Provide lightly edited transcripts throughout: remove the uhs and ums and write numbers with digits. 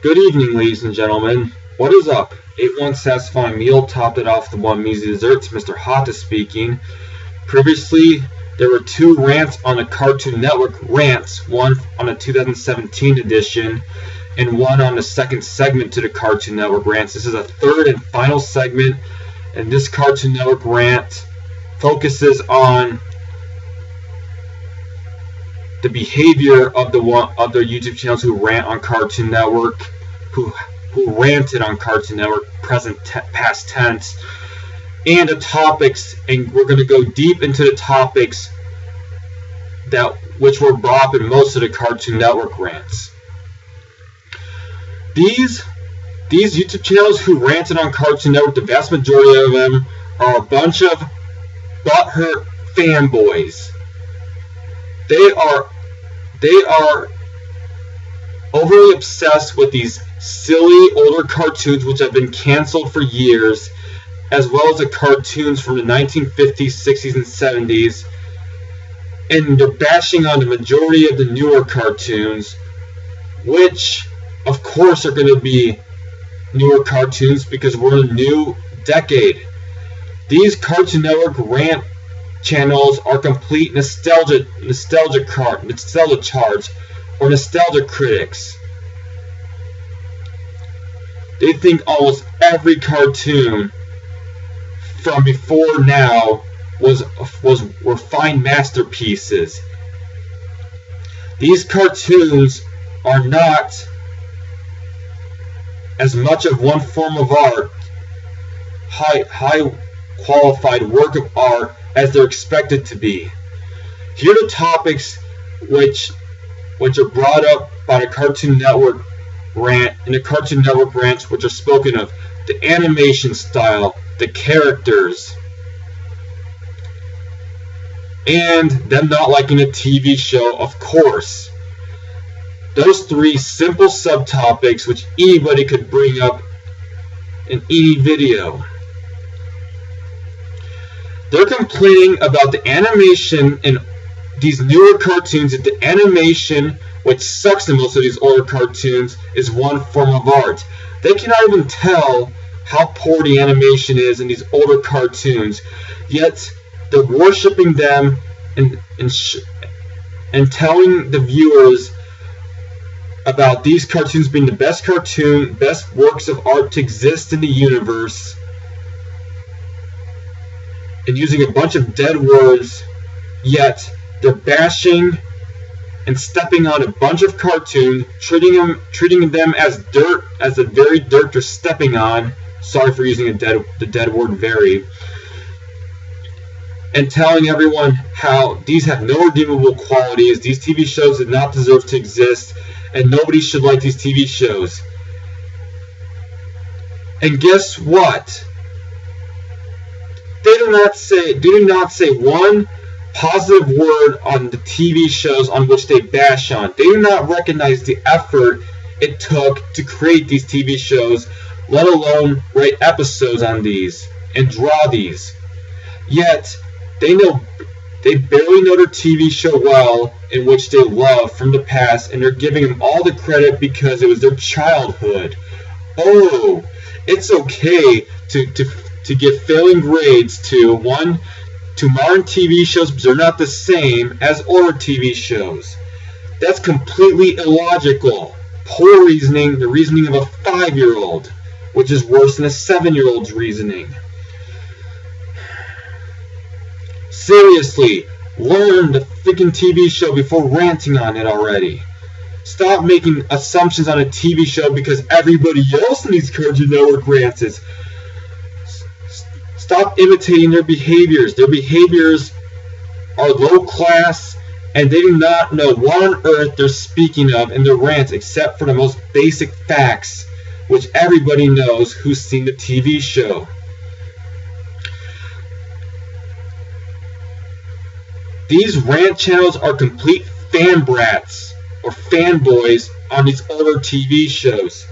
Good evening, ladies and gentlemen. What is up? Ate one satisfying meal, topped it off with one measly desserts. Mr. Hot is speaking. Previously, there were two rants on the Cartoon Network Rants, one on the 2017 edition, and one on the second segment to the Cartoon Network Rants. This is a third and final segment, and this Cartoon Network Rant focuses on the behavior of the YouTube channels who rant on Cartoon Network, who ranted on Cartoon Network, past tense, and the topics, and we're going to go deep into the topics which were brought up in most of the Cartoon Network rants. These YouTube channels who ranted on Cartoon Network, the vast majority of them are a bunch of butthurt fanboys. They are overly obsessed with these silly older cartoons which have been canceled for years, as well as the cartoons from the 1950s, 60s, and 70s. And they're bashing on the majority of the newer cartoons, which, of course, are going to be newer cartoons because we're in a new decade. These Cartoon Network rant channels are complete nostalgia charts or nostalgia critics. They think almost every cartoon from before now were fine masterpieces. These cartoons are not as much of one form of art, high qualified work of art, as they're expected to be. Here are the topics which are brought up by the Cartoon Network rant and the Cartoon Network rants, which are spoken of: the animation style, the characters, and them not liking a TV show, of course. Those three simple subtopics which anybody could bring up in any video. They're complaining about the animation in these newer cartoons, that the animation, which sucks in most of these older cartoons, is one form of art. They cannot even tell how poor the animation is in these older cartoons, yet they're worshiping them and telling the viewers about these cartoons being the best works of art to exist in the universe, and using a bunch of dead words, yet they're bashing and stepping on a bunch of cartoons, treating them as dirt, as the very dirt they're stepping on. Sorry for using the dead word very. And telling everyone how these have no redeemable qualities, these TV shows did not deserve to exist, and nobody should like these TV shows. And guess what? They do not say one positive word on the TV shows on which they bash on. They do not recognize the effort it took to create these TV shows, let alone write episodes on these and draw these. Yet they barely know their TV show well, in which they love from the past, and they're giving them all the credit because it was their childhood. Oh, it's okay to give failing grades to modern TV shows because they're not the same as older TV shows. That's completely illogical. Poor reasoning, the reasoning of a 5-year-old, which is worse than a 7-year-old's reasoning. Seriously, learn the freaking TV show before ranting on it already. Stop making assumptions on a TV show because everybody else in these Cartoon Network rants is. Stop imitating their behaviors. Their behaviors are low class, and they do not know what on earth they're speaking of in their rants except for the most basic facts, which everybody knows who's seen the TV show. These rant channels are complete fan brats or fanboys on these older TV shows.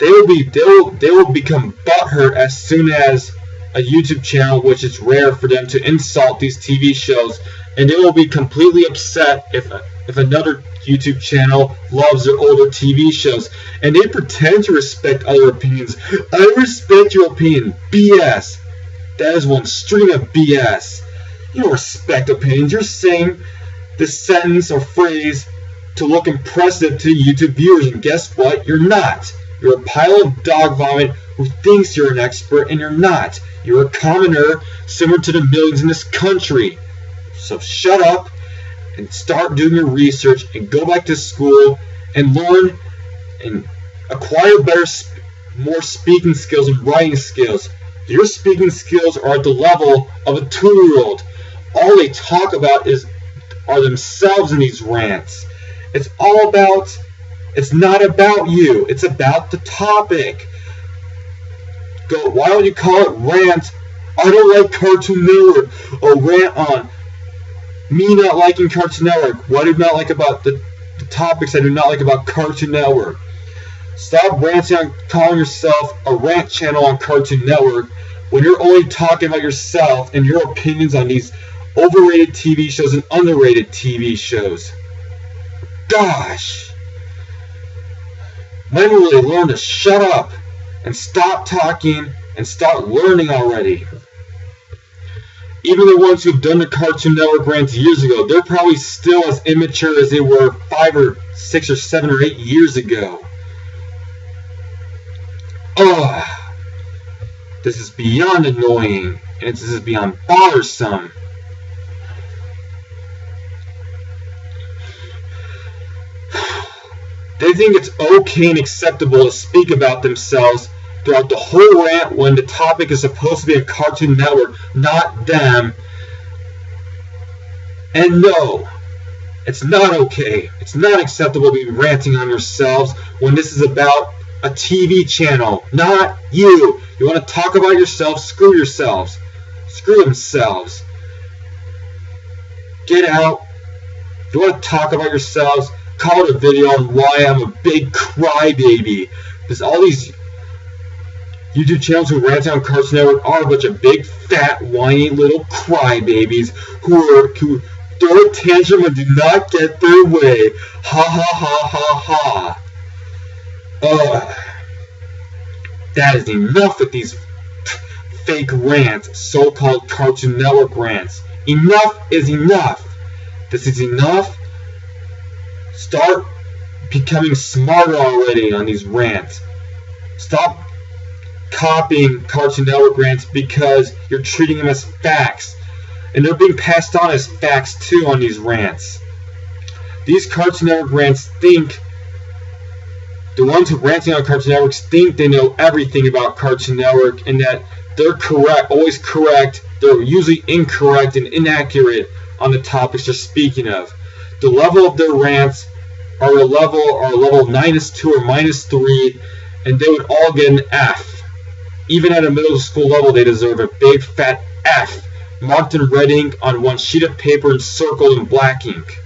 They will become butthurt as soon as a YouTube channel, which is rare for them to insult these TV shows, and they will be completely upset if if another YouTube channel loves their older TV shows, and they pretend to respect other opinions. I respect your opinion. BS. That is one string of BS. You don't respect opinions. You're saying this sentence or phrase to look impressive to YouTube viewers, and guess what? You're not. You're a pile of dog vomit who thinks you're an expert, and you're not. You're a commoner similar to the millions in this country. So shut up and start doing your research and go back to school and learn and acquire more speaking skills and writing skills. Your speaking skills are at the level of a 2-year-old. All they talk about are themselves in these rants. It's not about you. It's about the topic. Why don't you call it rant? I don't like Cartoon Network. Or rant on me not liking Cartoon Network. What do you not like about the topics I do not like about Cartoon Network? Stop ranting on calling yourself a rant channel on Cartoon Network when you're only talking about yourself and your opinions on these overrated TV shows and underrated TV shows. Gosh. Men really learn to shut up and stop talking and start learning already. Even the ones who've done the Cartoon Network rants years ago, they're probably still as immature as they were 5 or 6 or 7 or 8 years ago. Ugh. This is beyond annoying, and this is beyond bothersome. They think it's okay and acceptable to speak about themselves throughout the whole rant when the topic is supposed to be a Cartoon Network, not them. And no, it's not okay. It's not acceptable to be ranting on yourselves when this is about a TV channel, not you. You want to talk about yourselves? Screw yourselves. Screw themselves. Get out. You want to talk about yourselves? Call it a video on why I'm a big crybaby. Because all these YouTube channels who rant on Cartoon Network are a bunch of big, fat, whiny little crybabies who throw a tantrum and do not get their way. Ha ha ha ha ha. That is enough with these fake rants, so-called Cartoon Network rants. Enough is enough. This is enough. Start becoming smarter already on these rants. Stop copying Cartoon Network rants because you're treating them as facts. And they're being passed on as facts too on these rants. These Cartoon Network rants think, the ones who are ranting on Cartoon Networks think they know everything about Cartoon Network and that they're correct, always correct. They're usually incorrect and inaccurate on the topics they're speaking of. The level of their rants are a level of -2 or -3, and they would all get an F. Even at a middle school level, they deserve a big fat F, marked in red ink on one sheet of paper and circled in black ink.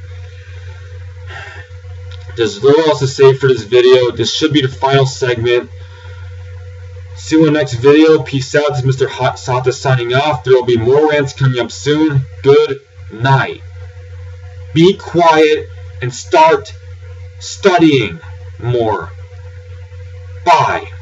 There's little else to say for this video. This should be the final segment. See you in the next video. Peace out. This is Mr. Hot Sata signing off. There will be more rants coming up soon. Good night. Be quiet and start studying more. Bye.